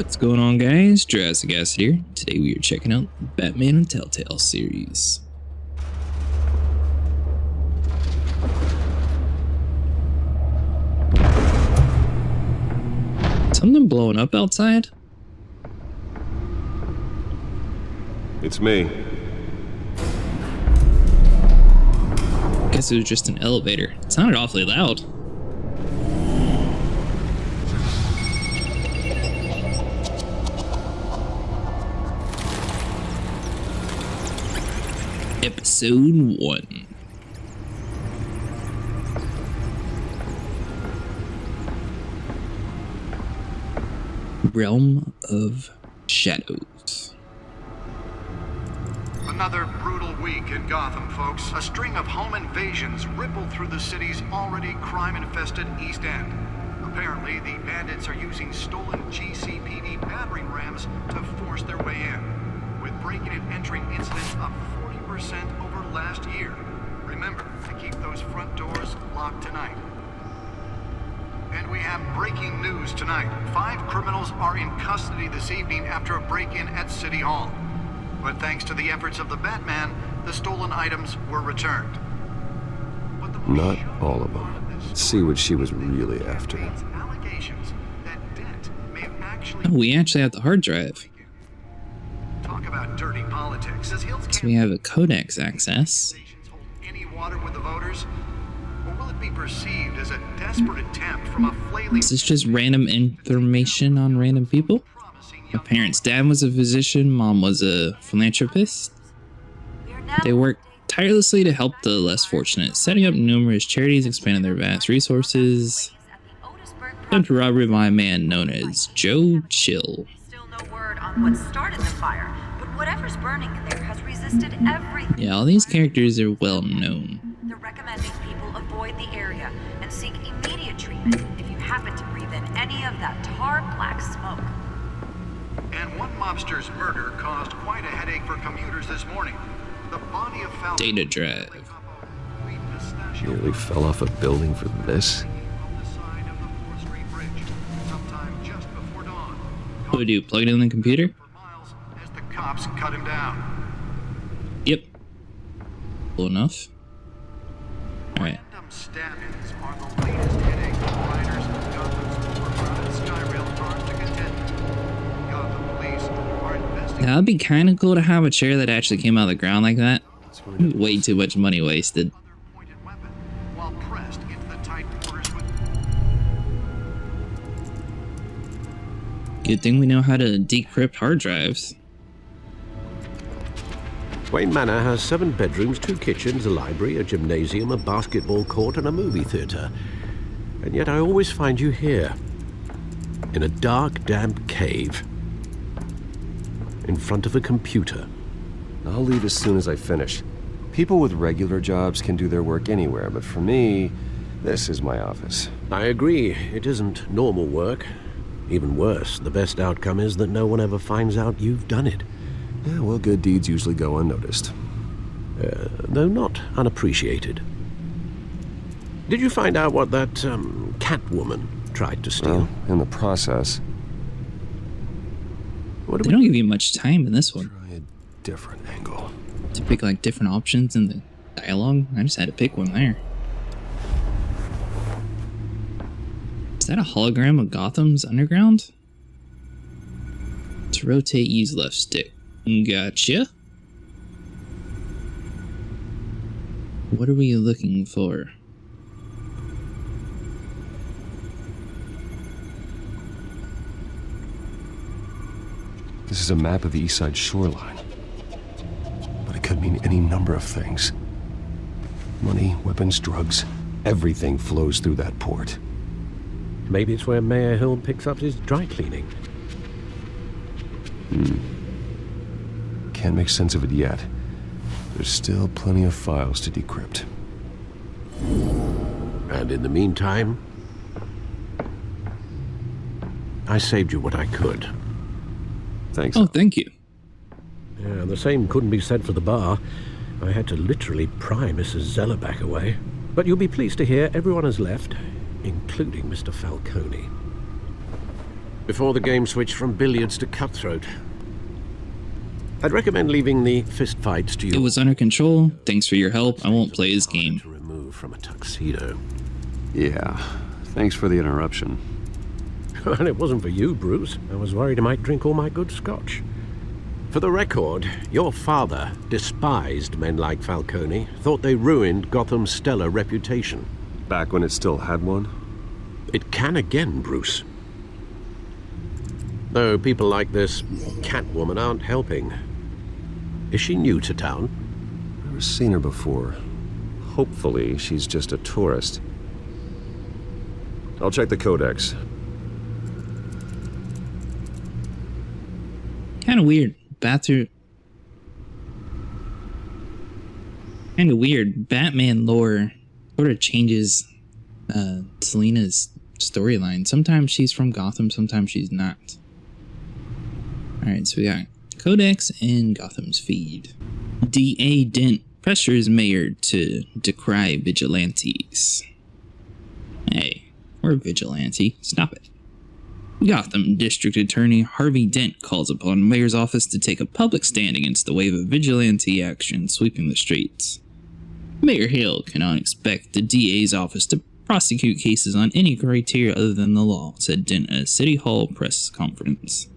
What's going on, guys? Jurassic Acid here. Today we are checking out the Batman and Telltale series. Something blowing up outside? It's me. Guess it was just an elevator. It sounded awfully loud. Episode 1. Realm of Shadows. Another brutal week in Gotham, folks. A string of home invasions rippled through the city's already crime-infested East End. Apparently, the bandits are using stolen GCPD battering rams to force their way in, with breaking and entering incidents up 40% over last year. Remember to keep those front doors locked tonight. And we have breaking news tonight. 5 criminals are in custody this evening after a break-in at City Hall. But thanks to the efforts of the Batman, the stolen items were returned. But the Not all of them. Let's see what she was really after. Allegations that Dent may have actually Oh, we actually have the hard drive. talk about dirty politics. Says Hills So we have a codex access. hold any water with the voters, or will it be perceived as a desperate attempt from a flailing? Is this just random information on random people? My parents' dad was a physician, mom was a philanthropist. They worked tirelessly to help the less fortunate, setting up numerous charities, expanding their vast resources. Attempted robbery by a man known as Joe Chill. Still no word on what started the fire, but whatever's burning in there has resisted everything. Yeah, all these characters are well known. They're recommending people avoid the area and seek immediate treatment if you happen to breathe in any of that tar black smoke. And one mobster's murder caused quite a headache for commuters this morning. The body of Falcon. Data drive. Nearly fell off a building for this. What do I do? Plug it in the computer? As the cops cut him down. Yep. Cool enough. Alright. Random stabbings are the latest headache for riders of Gotham's overcrowded Skyrail farm to contend with. Gotham police are investigating. Now, that'd be kind of cool to have a chair that actually came out of the ground like that. Way too much money wasted. Other pointed weapon while pressed into the tight quarters with. Good thing we know how to decrypt hard drives. Wayne Manor has 7 bedrooms, 2 kitchens, a library, a gymnasium, a basketball court, and a movie theater. And yet I always find you here, in a dark, damp cave, in front of a computer. I'll leave as soon as I finish. People with regular jobs can do their work anywhere, but for me, this is my office. I agree, it isn't normal work. Even worse, the best outcome is that no one ever finds out you've done it. Yeah, well, good deeds usually go unnoticed. Though not unappreciated. Did you find out what that, Catwoman tried to steal? Well, in the process, What They do don't give you much time in this one try a different angle. to pick like different options in the dialogue. I just had to pick one there. Is that a hologram of Gotham's underground? To rotate, use left stick. Gotcha. What are we looking for? This is a map of the East Side shoreline. But it could mean any number of things. Money, weapons, drugs, everything flows through that port. Maybe it's where Mayor Hill picks up his dry cleaning. Can't make sense of it yet. There's still plenty of files to decrypt. And in the meantime, I saved you what I could. Thanks. Oh, thank you. Yeah, the same couldn't be said for the bar. I had to literally pry Mrs. Zellerback away. But you'll be pleased to hear everyone has left, including Mr. Falcone. before the game switched from billiards to cutthroat. I'd recommend leaving the fistfights to you. It was under control. Thanks for your help. I won't play his game. To remove from a tuxedo. Yeah, thanks for the interruption. Well, it wasn't for you, Bruce. I was worried I might drink all my good scotch. For the record, your father despised men like Falcone, thought they ruined Gotham's stellar reputation. Back when it still had one? It can again, Bruce. Though people like this Catwoman aren't helping. Is she new to town? Never seen her before. Hopefully, she's just a tourist. I'll check the codex. Kind of weird. Bathroom. Kind of weird. Batman lore sort of changes Selina's storyline. Sometimes she's from Gotham, sometimes she's not. Alright, so we got Codex and Gotham's feed. D.A. Dent pressures mayor to decry vigilantes. Hey, we're a vigilante. Stop it. Gotham District Attorney Harvey Dent calls upon Mayor's office to take a public stand against the wave of vigilante action sweeping the streets. Mayor Hale cannot expect the DA's office to prosecute cases on any criteria other than the law, said Dent at a City Hall press conference.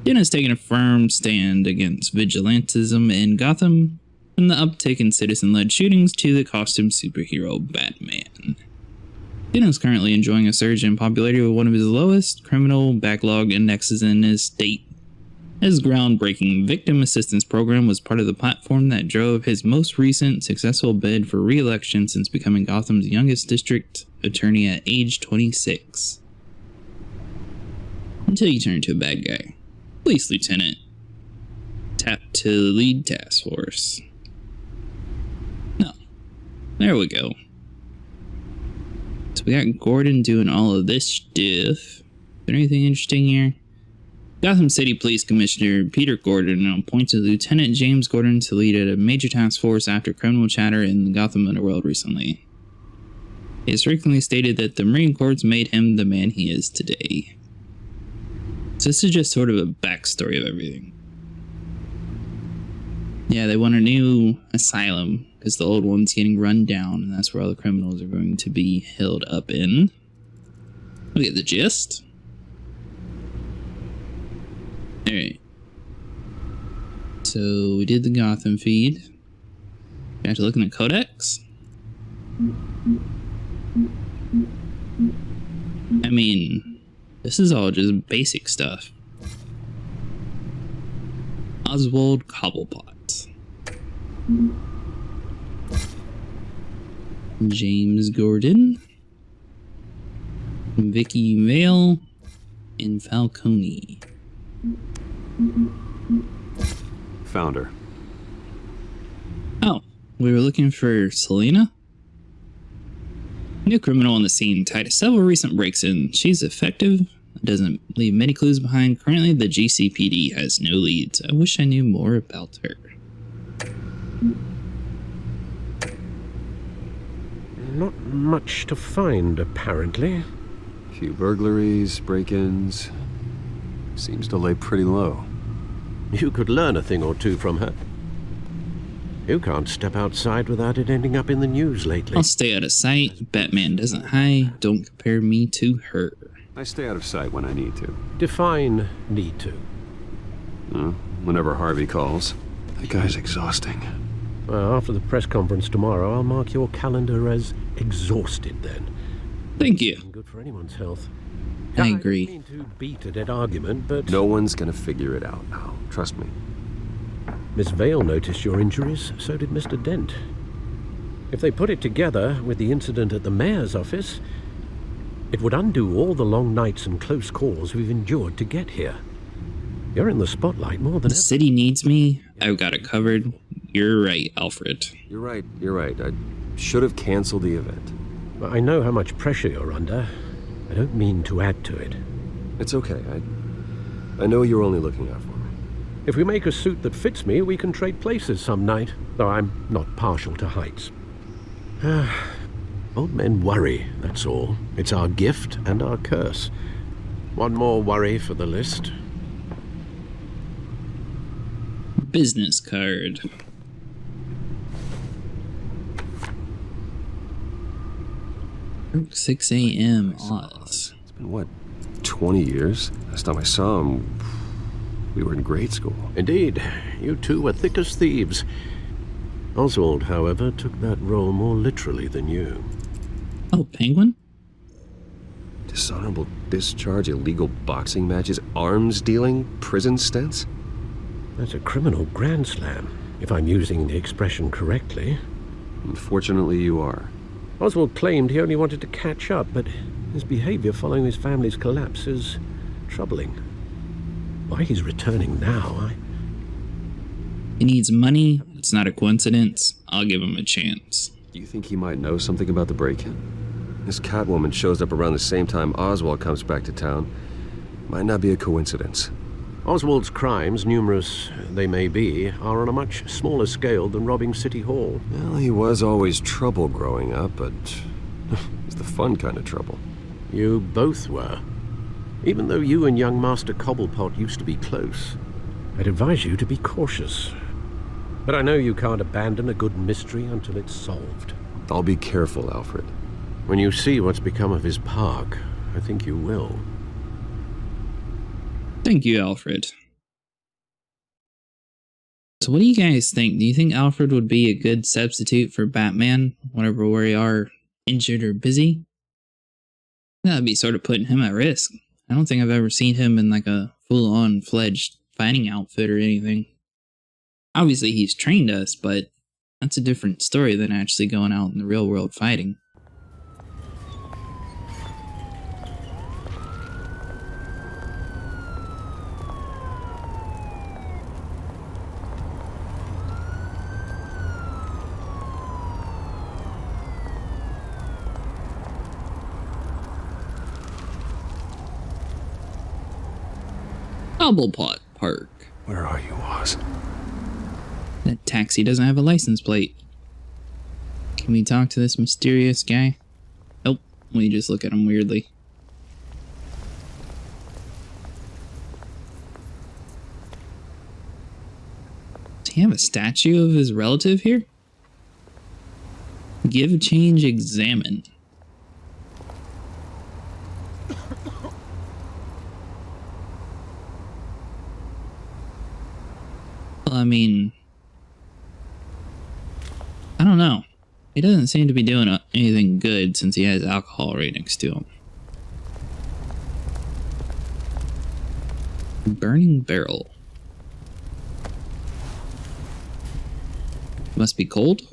Dent has taken a firm stand against vigilantism in Gotham, from the uptick in citizen-led shootings to the costume superhero Batman. Dent is currently enjoying a surge in popularity with one of his lowest criminal backlog indexes in his state. His groundbreaking victim assistance program was part of the platform that drove his most recent successful bid for re-election since becoming Gotham's youngest district attorney at age 26. Until you turn into a bad guy. Police lieutenant. Tap to lead task force. No. There we go. So we got Gordon doing all of this stuff. Is there anything interesting here? Gotham City Police Commissioner Peter Gordon appointed Lieutenant James Gordon to lead a major task force after criminal chatter in the Gotham underworld recently. He has frequently stated that the Marine Corps made him the man he is today. So this is just sort of a backstory of everything. Yeah, they want a new asylum because the old one's getting run down, and that's where all the criminals are going to be held up in. We get the gist. Alright. So we did the Gotham feed. Back to looking at Codex. I mean, this is all just basic stuff. Oswald Cobblepot. James Gordon. Vicky Vale. And Falcone. Found her. Oh, we were looking for Selina? New criminal on the scene tied to several recent breaks-in. She's effective, doesn't leave many clues behind. Currently, the GCPD has no leads. I wish I knew more about her. Not much to find, apparently. Few burglaries, break-ins. Seems to lay pretty low. You could learn a thing or two from her. You can't step outside without it ending up in the news lately. I'll stay out of sight. Batman doesn't hide. Don't compare me to her. I stay out of sight when I need to. Define need to. Whenever Harvey calls. That guy's exhausting. Well, after the press conference tomorrow, I'll mark your calendar as exhausted then. Thank you. Good for anyone's health. I agree. I don't mean to beat a dead argument, but... No one's gonna figure it out now. Trust me. Miss Vale noticed your injuries, so did Mr. Dent. If they put it together with the incident at the mayor's office, it would undo all the long nights and close calls we've endured to get here. You're in the spotlight more than The ever. city needs me. I've got it covered. You're right, Alfred. You're right. I should have canceled the event. I know how much pressure you're under. I don't mean to add to it. It's okay. I know you're only looking out for me. If we make a suit that fits me, we can trade places some night, though I'm not partial to heights. Old men worry, that's all. It's our gift and our curse. One more worry for the list. Business card. Work 6 a.m. Oz. It's been, what, 20 years? Last time I saw him, we were in grade school. Indeed, you two were thick as thieves. Oswald, however, took that role more literally than you. Oh, Penguin? Dishonorable discharge, illegal boxing matches, arms dealing, prison stints? That's a criminal grand slam, if I'm using the expression correctly. Unfortunately, you are. Oswald claimed he only wanted to catch up, but his behavior following his family's collapse is troubling. Why he's returning now, He needs money. It's not a coincidence. I'll give him a chance. Do you think he might know something about the break-in? This Catwoman shows up around the same time Oswald comes back to town. Might not be a coincidence. Oswald's crimes, numerous they may be, are on a much smaller scale than robbing City Hall. Well, he was always trouble growing up, but it's the fun kind of trouble. You both were. Even though you and young Master Cobblepot used to be close, I'd advise you to be cautious. But I know you can't abandon a good mystery until it's solved. I'll be careful, Alfred. When you see what's become of his park, I think you will. Thank you, Alfred. So what do you guys think? Do you think Alfred would be a good substitute for Batman whenever we are injured or busy? That'd be sort of putting him at risk. I don't think I've ever seen him in like a full-on fledged fighting outfit or anything. Obviously he's trained us, but that's a different story than actually going out in the real world fighting. Cobblepot Park. Where are you, Oz? That taxi doesn't have a license plate. Can we talk to this mysterious guy? Nope, we just look at him weirdly. Does he have a statue of his relative here? Give, change, examine. Well, I mean, I don't know. He doesn't seem to be doing anything good since he has alcohol right next to him. Burning barrel. Must be cold.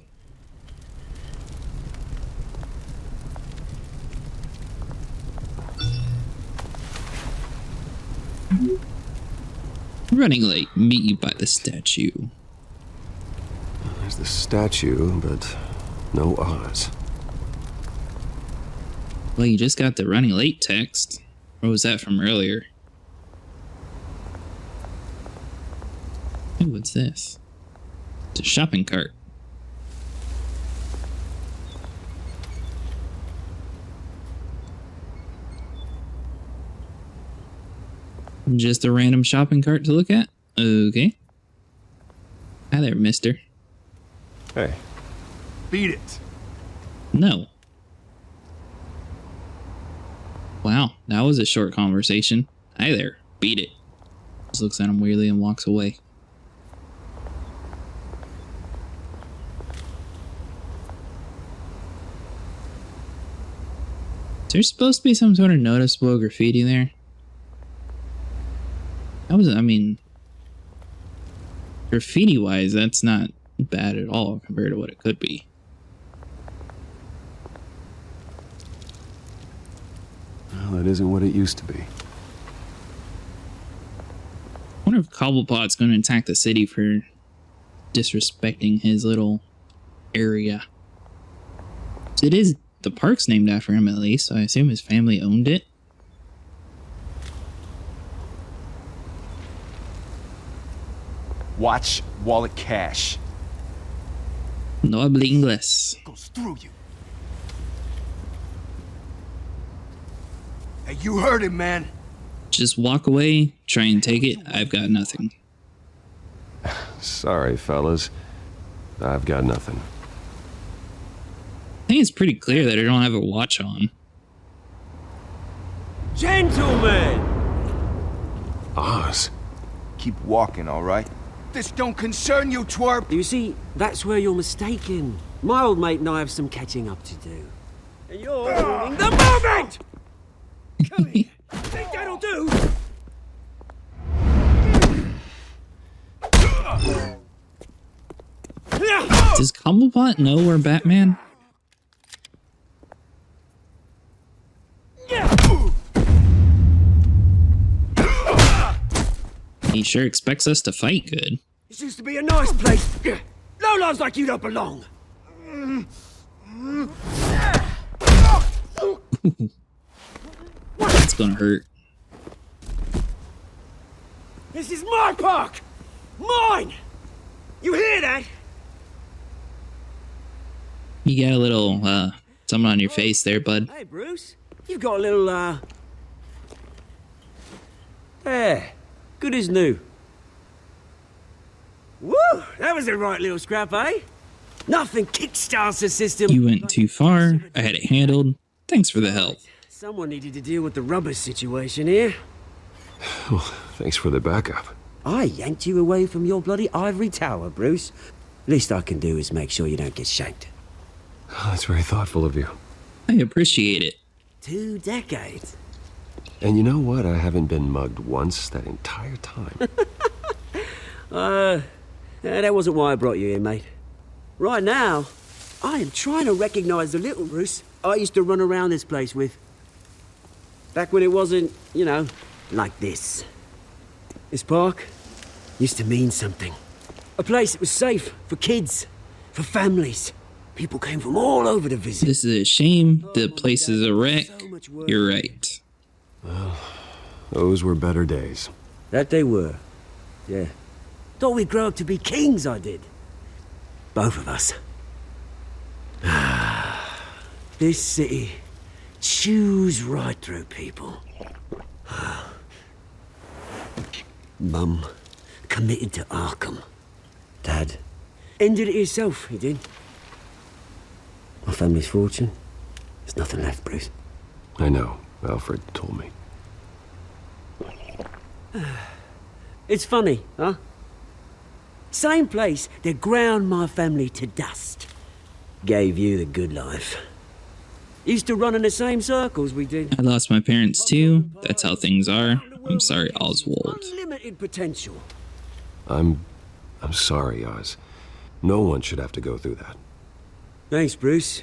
Running late. Meet you by the statue. There's the statue, but no Oz. Well, you just got the running late text. Or was that from earlier? Ooh, what's this? It's a shopping cart. Just a random shopping cart to look at? Okay. Hi there, mister. Hey. Beat it. No. Wow, that was a short conversation. Hi there. Beat it. Just looks at him weirdly and walks away. Is there supposed to be some sort of noticeable graffiti there? That was, I mean, graffiti-wise, that's not bad at all compared to what it could be. Well, that isn't what it used to be. I wonder if Cobblepot's going to attack the city for disrespecting his little area. So it is, the park's named after him at least, so I assume his family owned it. Watch wallet cash. No habla inglés. Goes through you. Hey, you heard him, man. just walk away, try and take it. I've got nothing. Sorry, fellas. I've got nothing. I think it's pretty clear that I don't have a watch on. Gentlemen! Oz. Keep walking, all right? This don't concern you, twerp! You see, that's where you're mistaken. My old mate and I have some catching up to do. And you're ruining the moment! Come here. Think that'll do? Does Cobblepot know we're Batman? He sure expects us to fight good. This used to be a nice place. Lowlifes like you don't belong. That's gonna hurt. This is my park! Mine! You hear that? You got a little, something on your face there, bud. Hey, Bruce. You've got a little, There. Good as new. Woo! That was a right little scrap, eh? Nothing kickstarts the system. You went too far. I had it handled. Thanks for the help. Someone needed to deal with the rubber situation here. Well, thanks for the backup. I yanked you away from your bloody ivory tower, Bruce. Least I can do is make sure you don't get shanked. Oh, that's very thoughtful of you. I appreciate it. 2 decades. And you know what? I haven't been mugged once that entire time. That wasn't why I brought you here, mate. Right now, I am trying to recognize the little Bruce I used to run around this place with. Back when it wasn't, you know, like this. This park used to mean something. A place that was safe for kids, for families. People came from all over to visit. This is a shame. The place is a wreck. You're right. Those were better days. That they were. Yeah. Thought we'd grow up to be kings, I did. Both of us. This city chews right through people. Mum committed to Arkham. Dad ended it himself, he did. My family's fortune. There's nothing left, Bruce. I know. Alfred told me. It's funny, huh? Same place that ground my family to dust. Gave you the good life. Used to run in the same circles we did. I lost my parents too. That's how things are. I'm sorry, Oswald. Unlimited potential. I'm sorry, Oz. No one should have to go through that. Thanks, Bruce.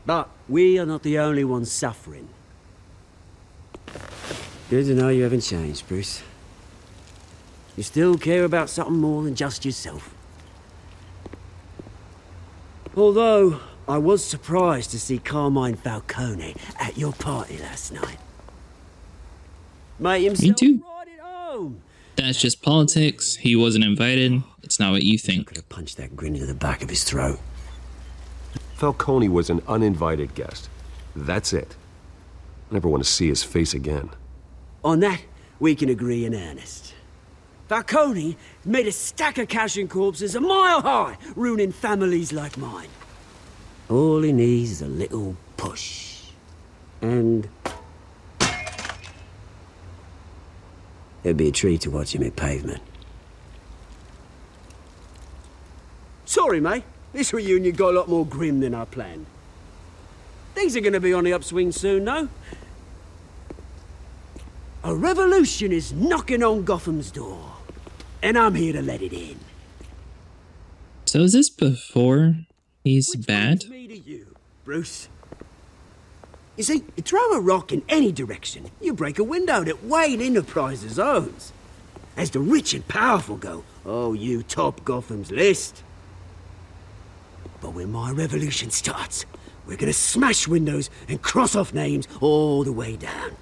But we are not the only ones suffering. Good to know you haven't changed, Bruce. You still care about something more than just yourself. Although, I was surprised to see Carmine Falcone at your party last night. Made himself too. right at home. That's just politics. He wasn't invited. It's not what you think. Could have punched that grin into the back of his throat. Falcone was an uninvited guest. That's it. I never want to see his face again. On that, we can agree in earnest. Falcone made a stack of cash and corpses a mile high, ruining families like mine. All he needs is a little push. And... it'd be a treat to watch him hit pavement. Sorry, mate. This reunion got a lot more grim than I planned. Things are gonna be on the upswing soon, though. A revolution is knocking on Gotham's door. And I'm here to let it in. So is this before he's Which bad? brings me to you, Bruce. You see, you throw a rock in any direction, you break a window that Wayne Enterprises owns. As the rich and powerful go, oh, you top Gotham's list. But when my revolution starts, we're gonna smash windows and cross off names all the way down.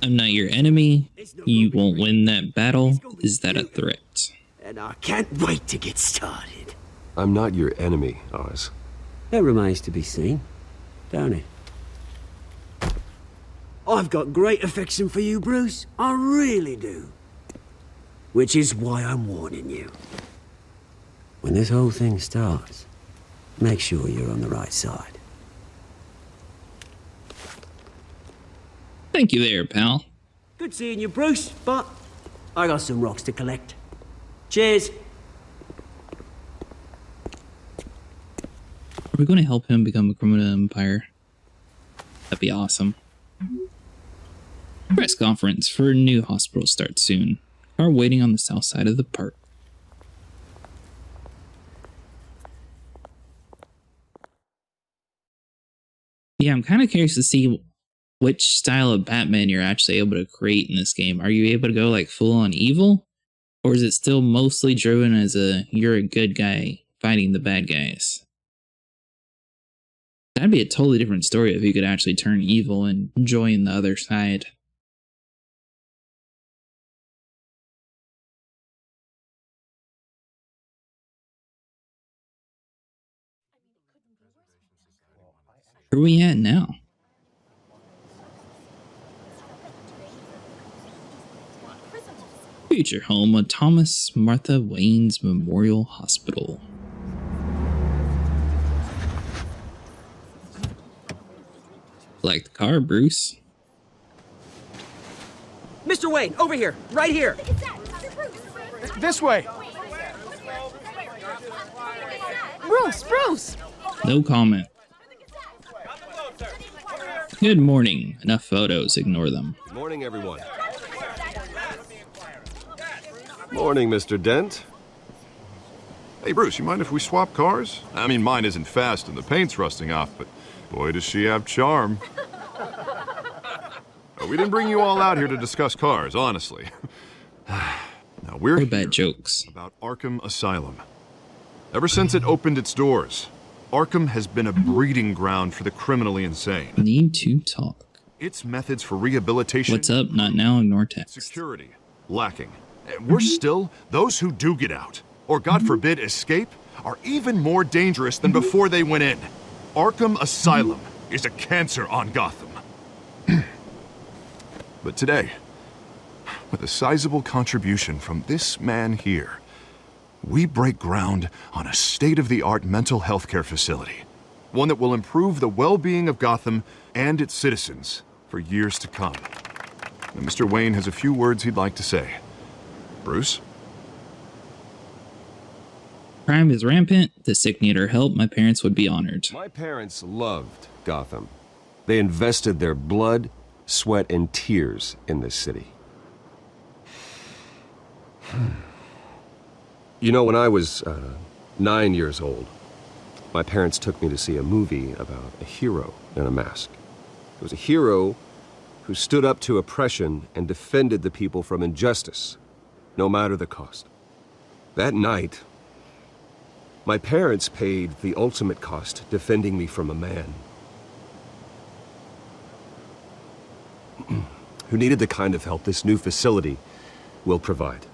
I'm not your enemy. You won't win that battle. Is that a threat? And I can't wait to get started. I'm not your enemy, Oz. That remains to be seen, don't it? I've got great affection for you, Bruce. I really do. Which is why I'm warning you. When this whole thing starts, make sure you're on the right side. Thank you there, pal. Good seeing you, Bruce, but I got some rocks to collect. Cheers. Are we going to help him become a criminal empire? That'd be awesome. Press conference for a new hospital starts soon. Car waiting on the south side of the park. Yeah, I'm kind of curious to see which style of Batman you're actually able to create in this game. Are you able to go like full on evil? Or is it still mostly driven as you're a good guy fighting the bad guys? That'd be a totally different story if you could actually turn evil and join the other side. Where are we at now? Future home of Thomas Martha Wayne's Memorial Hospital. Like the car, Bruce. Mr. Wayne, over here, right here. This way. Bruce! No comment. Good morning. Enough photos, ignore them. Good morning, everyone. Morning, Mr. Dent. Hey, Bruce, you mind if we swap cars? I mean, mine isn't fast and the paint's rusting off, but boy, does she have charm. We didn't bring you all out here to discuss cars, honestly. Now, we're Or here bad jokes. about Arkham Asylum. Ever since it opened its doors, Arkham has been a breeding ground for the criminally insane. Need to talk. Its methods for rehabilitation... What's up? Not now, ignore text. Security lacking. And worse still, those who do get out, or God forbid escape, are even more dangerous than before they went in. Arkham Asylum is a cancer on Gotham. But today, with a sizable contribution from this man here, we break ground on a state-of-the-art mental health care facility. One that will improve the well-being of Gotham and its citizens for years to come. And Mr. Wayne has a few words he'd like to say. Bruce? Crime is rampant. The sick need our help. My parents would be honored. My parents loved Gotham. They invested their blood, sweat, and tears in this city. You know, when I was 9 years old, my parents took me to see a movie about a hero in a mask. It was a hero who stood up to oppression and defended the people from injustice, no matter the cost. That night, my parents paid the ultimate cost defending me from a man who needed the kind of help this new facility will provide.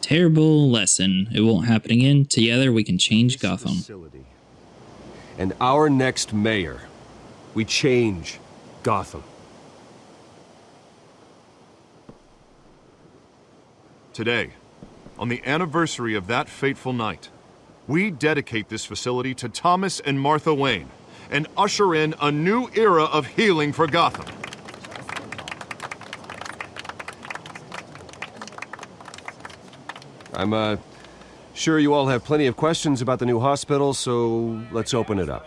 Terrible lesson. It won't happen again. Together we can change Gotham. Facility. And our next mayor, we change Gotham. Today, on the anniversary of that fateful night, we dedicate this facility to Thomas and Martha Wayne and usher in a new era of healing for Gotham. I'm sure you all have plenty of questions about the new hospital, so let's open it up.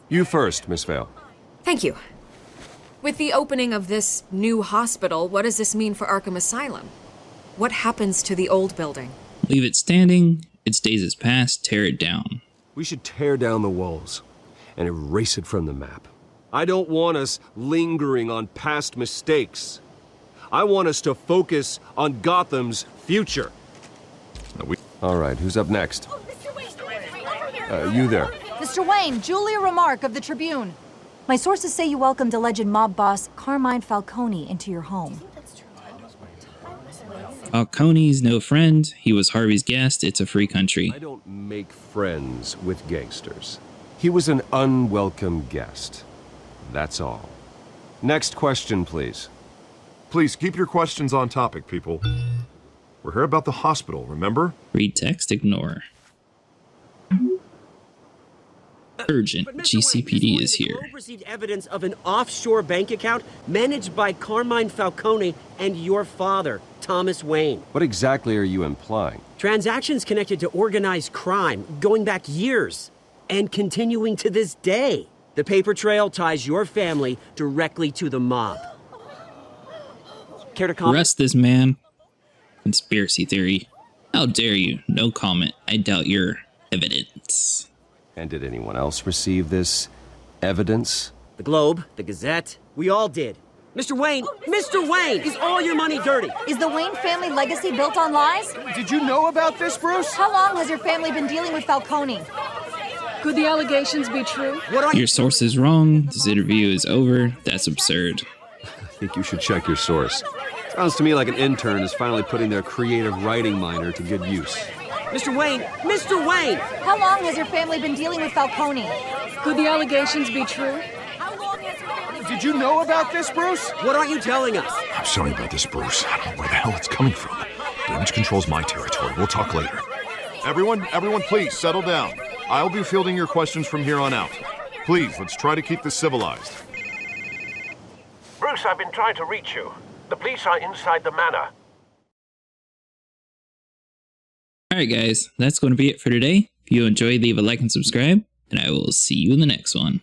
You first, Miss Vale. Thank you. With the opening of this new hospital, what does this mean for Arkham Asylum? What happens to the old building? Leave it standing. Its days is past. Tear it down. We should tear down the walls and erase it from the map. I don't want us lingering on past mistakes. I want us to focus on Gotham's future. All right, who's up next? You there. Mr. Wayne, Julia Remark of the Tribune. My sources say you welcomed alleged mob boss Carmine Falcone into your home. Falcone's no friend. He was Harvey's guest. It's a free country. I don't make friends with gangsters. He was an unwelcome guest. That's all. Next question, please. Please keep your questions on topic, people. We're here about the hospital, remember? Read text, ignore. Urgent. But Mr. Wayne, this GCPD morning is the here. Globe received evidence of an offshore bank account managed by Carmine Falcone and your father, Thomas Wayne. What exactly are you implying? Transactions connected to organized crime going back years and continuing to this day. The paper trail ties your family directly to the mob. Care to comment? Arrest this man. Conspiracy theory. How dare you? No comment. I doubt your evidence. And did anyone else receive this evidence? The Globe, the Gazette, we all did. Mr. Wayne, is all your money dirty? Is the Wayne family legacy built on lies? Did you know about this, Bruce? How long has your family been dealing with Falcone? Could the allegations be true? What are Your source is wrong. This interview is over. That's absurd. I think you should check your source. Sounds to me like an intern is finally putting their creative writing minor to good use. Mr. Wayne! How long has your family been dealing with Falcone? Could the allegations be true? Did you know about this, Bruce? What aren't you telling us? I'm sorry about this, Bruce. I don't know where the hell it's coming from. Damage control's my territory. We'll talk later. Everyone, please settle down. I'll be fielding your questions from here on out. Please, let's try to keep this civilized. Bruce, I've been trying to reach you. The police are inside the manor. Alright guys, that's going to be it for today. If you enjoyed, leave a like and subscribe, and I will see you in the next one.